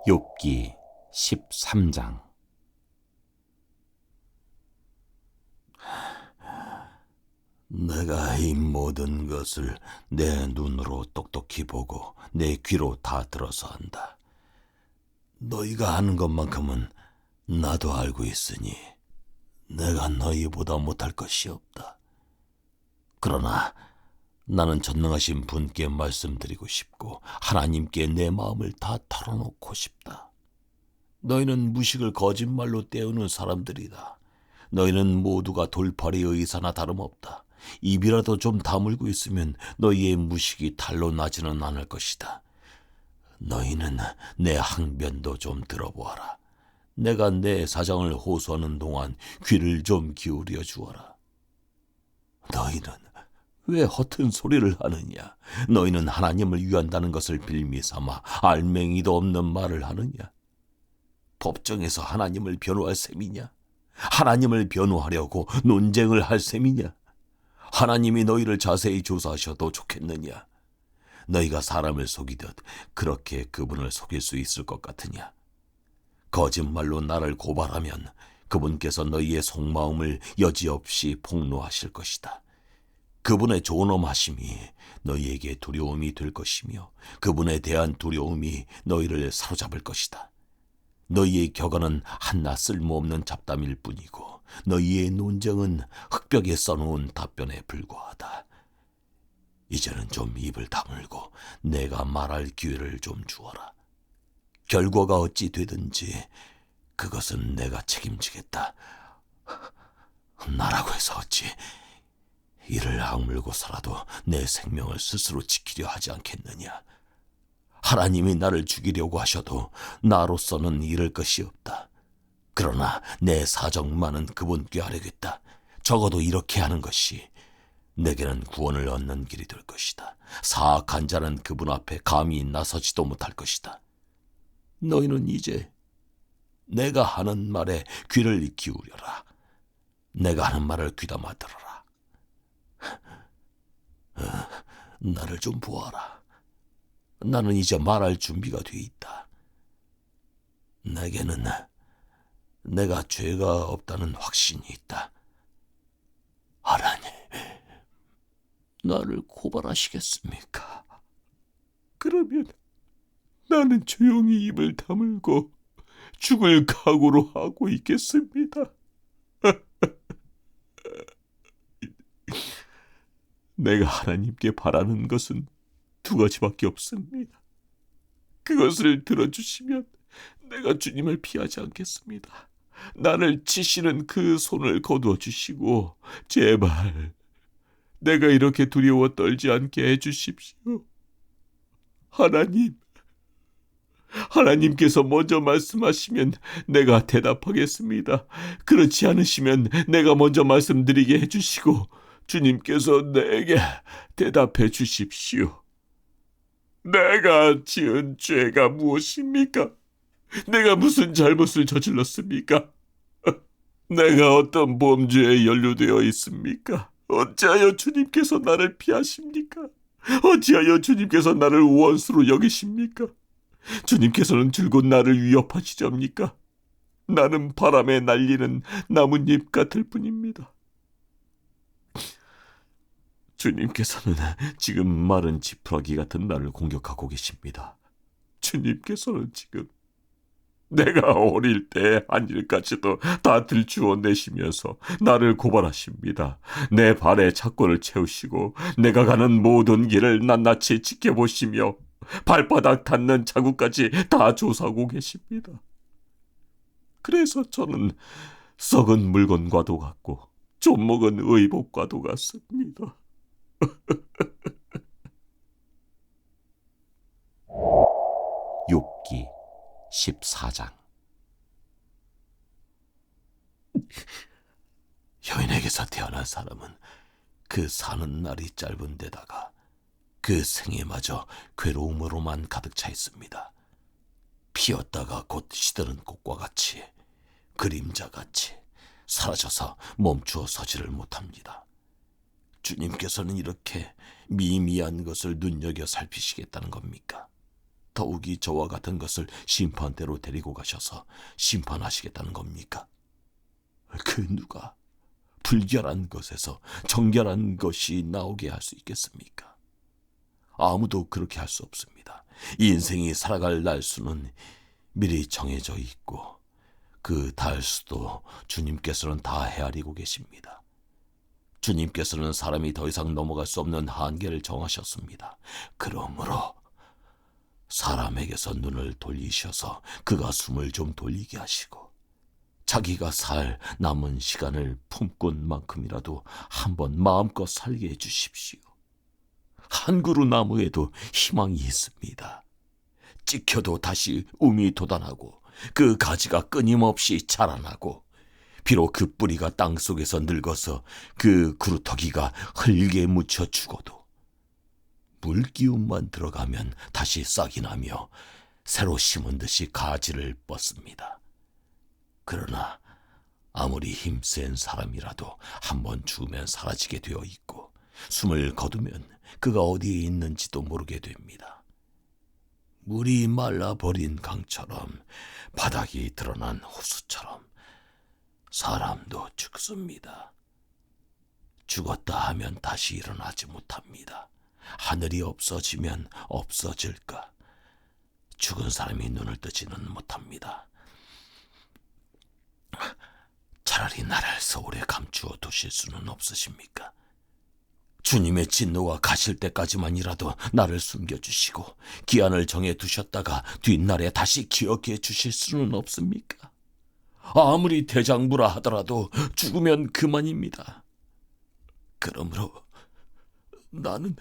욥기 13장. 내가 이 모든 것을 내 눈으로 똑똑히 보고 내 귀로 다 들어서 한다. 너희가 하는 것만큼은 나도 알고 있으니 내가 너희보다 못할 것이 없다. 그러나 나는 전능하신 분께 말씀드리고 싶고 하나님께 내 마음을 다 털어놓고 싶다. 너희는 무식을 거짓말로 때우는 사람들이다. 너희는 모두가 돌팔이의 의사나 다름없다. 입이라도 좀 다물고 있으면 너희의 무식이 탈로 나지는 않을 것이다. 너희는 내 항변도 좀 들어보아라. 내가 내 사정을 호소하는 동안 귀를 좀 기울여 주어라. 너희는 왜 허튼 소리를 하느냐? 너희는 하나님을 위한다는 것을 빌미 삼아 알맹이도 없는 말을 하느냐? 법정에서 하나님을 변호할 셈이냐? 하나님을 변호하려고 논쟁을 할 셈이냐? 하나님이 너희를 자세히 조사하셔도 좋겠느냐? 너희가 사람을 속이듯 그렇게 그분을 속일 수 있을 것 같으냐? 거짓말로 나를 고발하면 그분께서 너희의 속마음을 여지없이 폭로하실 것이다. 그분의 존엄하심이 너희에게 두려움이 될 것이며 그분에 대한 두려움이 너희를 사로잡을 것이다. 너희의 격언은 한낱 쓸모없는 잡담일 뿐이고 너희의 논쟁은 흙벽에 써놓은 답변에 불과하다. 이제는 좀 입을 다물고 내가 말할 기회를 좀 주어라. 결과가 어찌 되든지 그것은 내가 책임지겠다. 나라고 해서 어찌 이를 악물고서라도 내 생명을 스스로 지키려 하지 않겠느냐. 하나님이 나를 죽이려고 하셔도 나로서는 잃을 것이 없다. 그러나 내 사정만은 그분께 아뢰겠다. 적어도 이렇게 하는 것이 내게는 구원을 얻는 길이 될 것이다. 사악한 자는 그분 앞에 감히 나서지도 못할 것이다. 너희는 이제 내가 하는 말에 귀를 기울여라. 내가 하는 말을 귀담아 들어라. 나를 좀 보아라. 나는 이제 말할 준비가 돼 있다. 내게는 내가 죄가 없다는 확신이 있다. 하나님, 나를 고발하시겠습니까? 그러면 나는 조용히 입을 다물고 죽을 각오로 하고 있겠습니다. 내가 하나님께 바라는 것은 두 가지밖에 없습니다. 그것을 들어주시면 내가 주님을 피하지 않겠습니다. 나를 치시는 그 손을 거두어 주시고 제발 내가 이렇게 두려워 떨지 않게 해주십시오. 하나님께서 먼저 말씀하시면 내가 대답하겠습니다. 그렇지 않으시면 내가 먼저 말씀드리게 해주시고 주님께서 내게 대답해 주십시오. 내가 지은 죄가 무엇입니까? 내가 무슨 잘못을 저질렀습니까? 내가 어떤 범죄에 연루되어 있습니까? 어찌하여 주님께서 나를 피하십니까? 어찌하여 주님께서 나를 원수로 여기십니까? 주님께서는 줄곧 나를 위협하시렵니까? 나는 바람에 날리는 나뭇잎 같을 뿐입니다. 주님께서는 지금 마른 지푸라기 같은 나를 공격하고 계십니다. 주님께서는 지금 내가 어릴 때 한 일까지도 다 들추어 내시면서 나를 고발하십니다. 내 발에 착고를 채우시고 내가 가는 모든 길을 낱낱이 지켜보시며 발바닥 닿는 자국까지 다 조사하고 계십니다. 그래서 저는 썩은 물건과도 같고 좀 먹은 의복과도 같습니다. 욥기 14장. 여인에게서 태어난 사람은 그 사는 날이 짧은 데다가 그 생애마저 괴로움으로만 가득 차 있습니다. 피었다가 곧 시드는 꽃과 같이 그림자같이 사라져서 멈추어 서지를 못합니다. 주님께서는 이렇게 미미한 것을 눈여겨 살피시겠다는 겁니까? 더욱이 저와 같은 것을 심판대로 데리고 가셔서 심판하시겠다는 겁니까? 그 누가 불결한 것에서 정결한 것이 나오게 할 수 있겠습니까? 아무도 그렇게 할 수 없습니다. 인생이 살아갈 날수는 미리 정해져 있고 그 달수도 주님께서는 다 헤아리고 계십니다. 주님께서는 사람이 더 이상 넘어갈 수 없는 한계를 정하셨습니다. 그러므로 사람에게서 눈을 돌리셔서 그가 숨을 좀 돌리게 하시고 자기가 살 남은 시간을 품꾼 만큼이라도 한번 마음껏 살게 해주십시오. 한 그루 나무에도 희망이 있습니다. 찍혀도 다시 움이 돋아나고 그 가지가 끊임없이 자라나고 비록 그 뿌리가 땅속에서 늙어서 그 그루터기가 흙에 묻혀 죽어도 물기운만 들어가면 다시 싹이 나며 새로 심은 듯이 가지를 뻗습니다. 그러나 아무리 힘센 사람이라도 한번 죽으면 사라지게 되어 있고 숨을 거두면 그가 어디에 있는지도 모르게 됩니다. 물이 말라버린 강처럼 바닥이 드러난 호수처럼 사람도 죽습니다. 죽었다 하면 다시 일어나지 못합니다. 하늘이 없어지면 없어질까? 죽은 사람이 눈을 뜨지는 못합니다. 차라리 나를 서울에 감추어 두실 수는 없으십니까? 주님의 진노가 가실 때까지만이라도 나를 숨겨주시고 기한을 정해 두셨다가 뒷날에 다시 기억해 주실 수는 없습니까? 아무리 대장부라 하더라도 죽으면 그만입니다. 그러므로 나는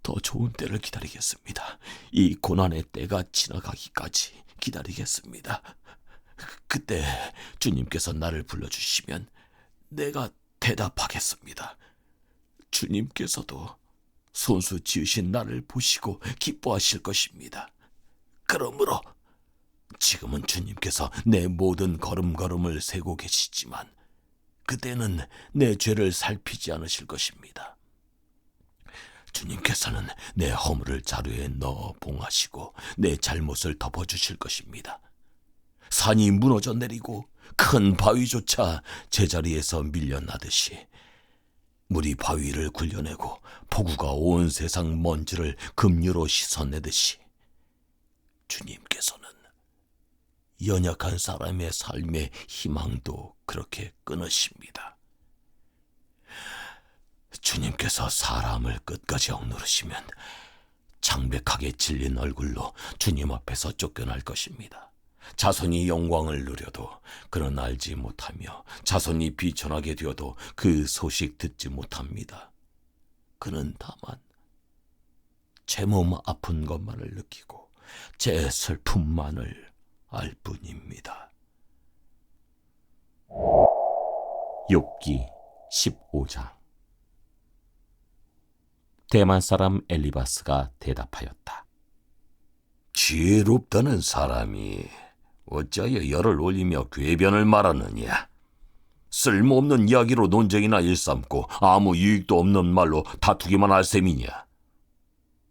더 좋은 때를 기다리겠습니다. 이 고난의 때가 지나가기까지 기다리겠습니다. 그때 주님께서 나를 불러주시면 내가 대답하겠습니다. 주님께서도 손수 지으신 나를 보시고 기뻐하실 것입니다. 그러므로 지금은 주님께서 내 모든 걸음걸음을 세고 계시지만 그때는 내 죄를 살피지 않으실 것입니다. 주님께서는 내 허물을 자루에 넣어 봉하시고 내 잘못을 덮어주실 것입니다. 산이 무너져 내리고 큰 바위조차 제자리에서 밀려나듯이 물이 바위를 굴려내고 폭우가 온 세상 먼지를 급류로 씻어내듯이 주님께서는 연약한 사람의 삶의 희망도 그렇게 끊으십니다. 주님께서 사람을 끝까지 억누르시면 창백하게 질린 얼굴로 주님 앞에서 쫓겨날 것입니다. 자손이 영광을 누려도 그는 알지 못하며 자손이 비천하게 되어도 그 소식 듣지 못합니다. 그는 다만 제 몸 아픈 것만을 느끼고 제 슬픔만을 알 뿐입니다. 욥기 15장. 대만 사람 엘리바스가 대답하였다. 지혜롭다는 사람이 어찌하여 열을 올리며 궤변을 말하느냐? 쓸모없는 이야기로 논쟁이나 일삼고 아무 유익도 없는 말로 다투기만 할 셈이냐?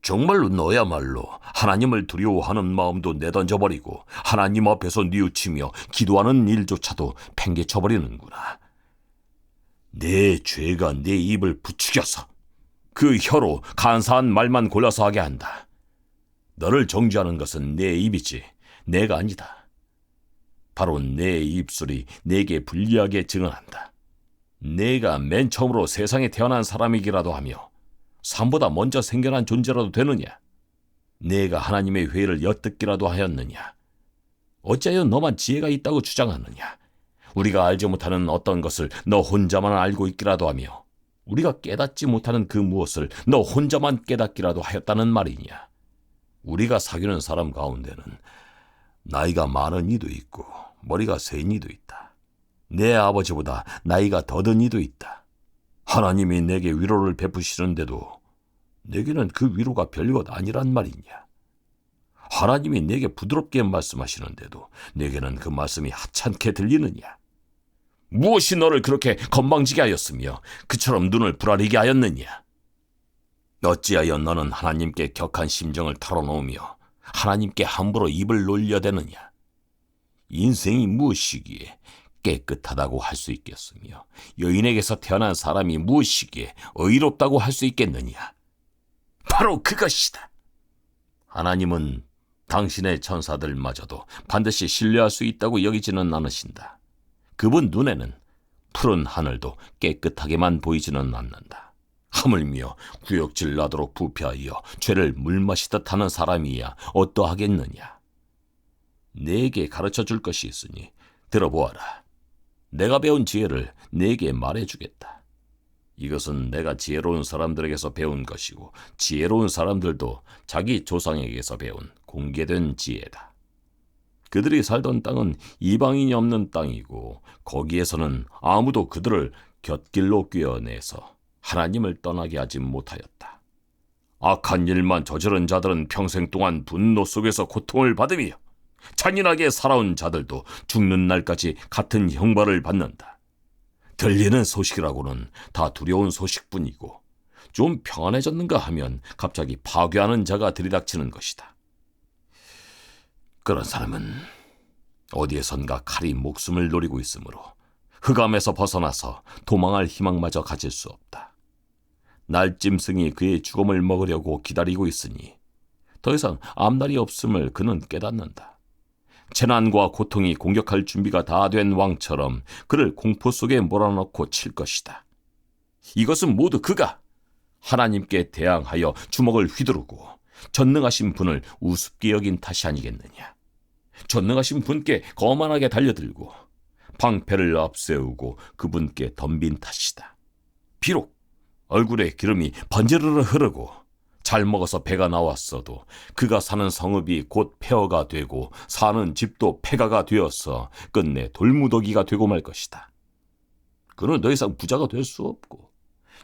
정말로 너야말로 하나님을 두려워하는 마음도 내던져버리고 하나님 앞에서 뉘우치며 기도하는 일조차도 팽개쳐버리는구나. 내 죄가 내 입을 부추겨서 그 혀로 간사한 말만 골라서 하게 한다. 너를 정죄하는 것은 내 입이지 내가 아니다. 바로 내 입술이 내게 불리하게 증언한다. 내가 맨 처음으로 세상에 태어난 사람이기라도 하며 삶보다 먼저 생겨난 존재라도 되느냐? 내가 하나님의 회를 엿듣기라도 하였느냐? 어찌하여 너만 지혜가 있다고 주장하느냐? 우리가 알지 못하는 어떤 것을 너 혼자만 알고 있기라도 하며 우리가 깨닫지 못하는 그 무엇을 너 혼자만 깨닫기라도 하였다는 말이냐? 우리가 사귀는 사람 가운데는 나이가 많은 이도 있고 머리가 센 이도 있다. 내 아버지보다 나이가 더든 이도 있다. 하나님이 내게 위로를 베푸시는데도 내게는 그 위로가 별것 아니란 말이냐? 하나님이 내게 부드럽게 말씀하시는데도 내게는 그 말씀이 하찮게 들리느냐? 무엇이 너를 그렇게 건방지게 하였으며 그처럼 눈을 부라리게 하였느냐? 어찌하여 너는 하나님께 격한 심정을 털어놓으며 하나님께 함부로 입을 놀려대느냐? 인생이 무엇이기에 깨끗하다고 할 수 있겠으며 여인에게서 태어난 사람이 무엇이기에 의롭다고 할 수 있겠느냐? 바로 그것이다. 하나님은 당신의 천사들마저도 반드시 신뢰할 수 있다고 여기지는 않으신다. 그분 눈에는 푸른 하늘도 깨끗하게만 보이지는 않는다. 하물며 구역질 나도록 부패하여 죄를 물마시듯 하는 사람이야 어떠하겠느냐? 내게 가르쳐 줄 것이 있으니 들어보아라. 내가 배운 지혜를 내게 말해주겠다. 이것은 내가 지혜로운 사람들에게서 배운 것이고 지혜로운 사람들도 자기 조상에게서 배운 공개된 지혜다. 그들이 살던 땅은 이방인이 없는 땅이고 거기에서는 아무도 그들을 곁길로 꿰어내서 하나님을 떠나게 하지 못하였다. 악한 일만 저지른 자들은 평생 동안 분노 속에서 고통을 받으며 잔인하게 살아온 자들도 죽는 날까지 같은 형벌을 받는다. 들리는 소식이라고는 다 두려운 소식뿐이고 좀 평안해졌는가 하면 갑자기 파괴하는 자가 들이닥치는 것이다. 그런 사람은 어디에선가 칼이 목숨을 노리고 있으므로 흑암에서 벗어나서 도망할 희망마저 가질 수 없다. 날짐승이 그의 죽음을 먹으려고 기다리고 있으니 더 이상 앞날이 없음을 그는 깨닫는다. 재난과 고통이 공격할 준비가 다 된 왕처럼 그를 공포 속에 몰아넣고 칠 것이다. 이것은 모두 그가 하나님께 대항하여 주먹을 휘두르고 전능하신 분을 우습게 여긴 탓이 아니겠느냐. 전능하신 분께 거만하게 달려들고 방패를 앞세우고 그분께 덤빈 탓이다. 비록 얼굴에 기름이 번지르르 흐르고 잘 먹어서 배가 나왔어도 그가 사는 성읍이 곧 폐허가 되고 사는 집도 폐가가 되어서 끝내 돌무더기가 되고 말 것이다. 그는 더 이상 부자가 될 수 없고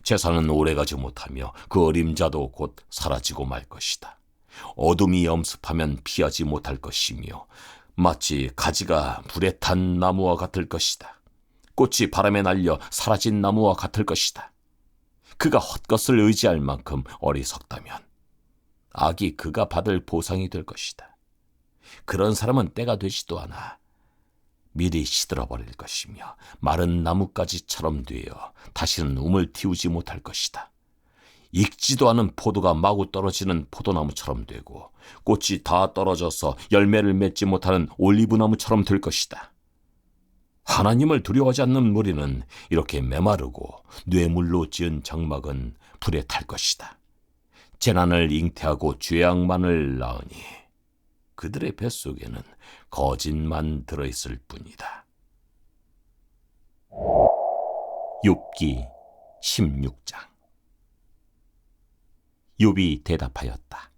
재산은 오래가지 못하며 그 어림자도 곧 사라지고 말 것이다. 어둠이 엄습하면 피하지 못할 것이며 마치 가지가 불에 탄 나무와 같을 것이다. 꽃이 바람에 날려 사라진 나무와 같을 것이다. 그가 헛것을 의지할 만큼 어리석다면 악이 그가 받을 보상이 될 것이다. 그런 사람은 때가 되지도 않아 미리 시들어버릴 것이며 마른 나뭇가지처럼 되어 다시는 움을 틔우지 못할 것이다. 익지도 않은 포도가 마구 떨어지는 포도나무처럼 되고 꽃이 다 떨어져서 열매를 맺지 못하는 올리브나무처럼 될 것이다. 하나님을 두려워하지 않는 무리는 이렇게 메마르고 뇌물로 지은 장막은 불에 탈 것이다. 재난을 잉태하고 죄악만을 낳으니 그들의 뱃속에는 거짓만 들어있을 뿐이다. 욥기 16장. 욥이 대답하였다.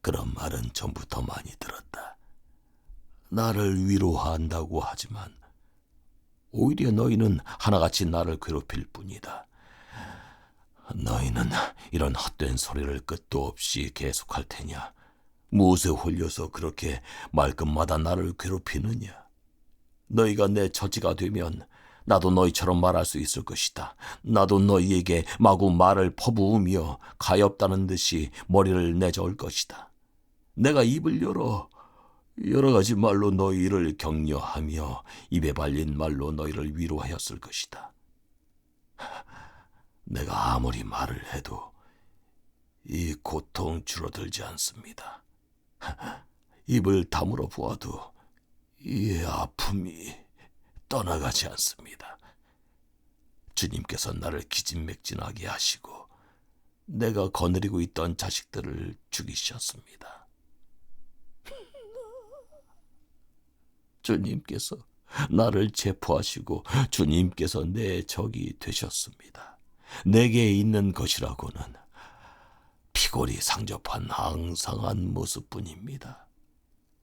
그런 말은 전부터 많이 들었다. 나를 위로한다고 하지만 오히려 너희는 하나같이 나를 괴롭힐 뿐이다. 너희는 이런 헛된 소리를 끝도 없이 계속할 테냐? 무엇에 홀려서 그렇게 말끝마다 나를 괴롭히느냐? 너희가 내 처지가 되면 나도 너희처럼 말할 수 있을 것이다. 나도 너희에게 마구 말을 퍼부으며 가엾다는 듯이 머리를 내저을 것이다. 내가 입을 열어 여러 가지 말로 너희를 격려하며 입에 발린 말로 너희를 위로하였을 것이다. 내가 아무리 말을 해도 이 고통 줄어들지 않습니다. 입을 다물어 보아도 이 아픔이 떠나가지 않습니다. 주님께서 나를 기진맥진하게 하시고 내가 거느리고 있던 자식들을 죽이셨습니다. 주님께서 나를 체포하시고 주님께서 내 적이 되셨습니다. 내게 있는 것이라고는 피골이 상접한 항상한 모습뿐입니다.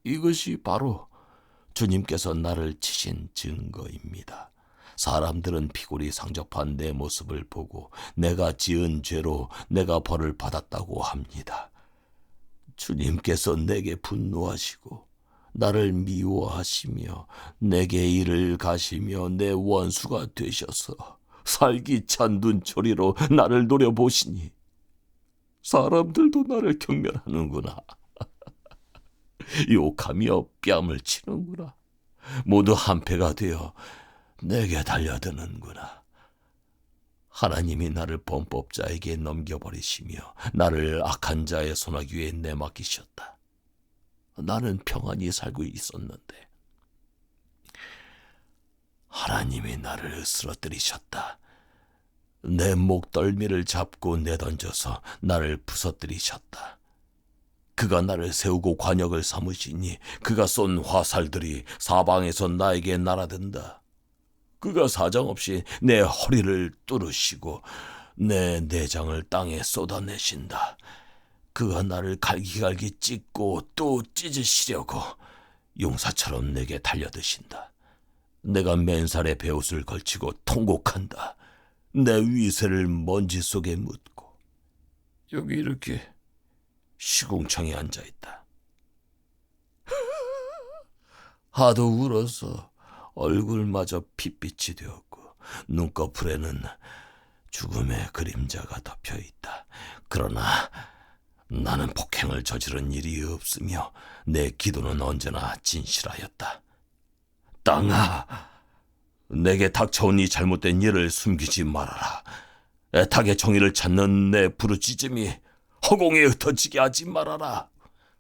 이것이 바로 주님께서 나를 치신 증거입니다. 사람들은 피골이 상접한 내 모습을 보고 내가 지은 죄로 내가 벌을 받았다고 합니다. 주님께서 내게 분노하시고 나를 미워하시며 내게 이를 가시며 내 원수가 되셔서 살기 찬 눈초리로 나를 노려보시니 사람들도 나를 경멸하는구나. 욕하며 뺨을 치는구나. 모두 한패가 되어 내게 달려드는구나. 하나님이 나를 범법자에게 넘겨버리시며 나를 악한 자의 손아귀에 내맡기셨다. 나는 평안히 살고 있었는데 하나님이 나를 쓰러뜨리셨다. 내 목덜미를 잡고 내던져서 나를 부서뜨리셨다. 그가 나를 세우고 관역을 삼으시니 그가 쏜 화살들이 사방에서 나에게 날아든다. 그가 사정없이 내 허리를 뚫으시고 내 내장을 땅에 쏟아내신다. 그가 나를 갈기갈기 찢고 또 찢으시려고 용사처럼 내게 달려드신다. 내가 맨살에 베옷을 걸치고 통곡한다. 내 위세를 먼지 속에 묻고 여기 이렇게 시궁창에 앉아있다. 하도 울어서 얼굴마저 핏빛이 되었고 눈꺼풀에는 죽음의 그림자가 덮여있다. 그러나 나는 폭행을 저지른 일이 없으며 내 기도는 언제나 진실하였다. 땅아, 내게 닥쳐온 이 잘못된 일을 숨기지 말아라. 애타게 정의를 찾는 내 부르짖음이 허공에 흩어지게 하지 말아라.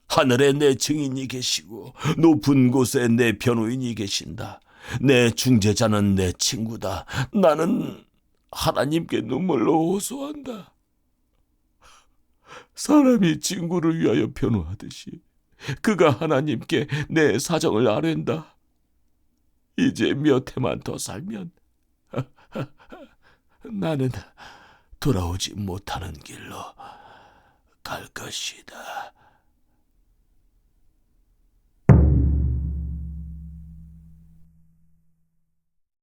하늘에 내 증인이 계시고 높은 곳에 내 변호인이 계신다. 내 중재자는 내 친구다. 나는 하나님께 눈물로 호소한다. 사람이 친구를 위하여 변호하듯이 그가 하나님께 내 사정을 아랜다. 이제 몇 해만 더 살면 나는 돌아오지 못하는 길로 갈 것이다.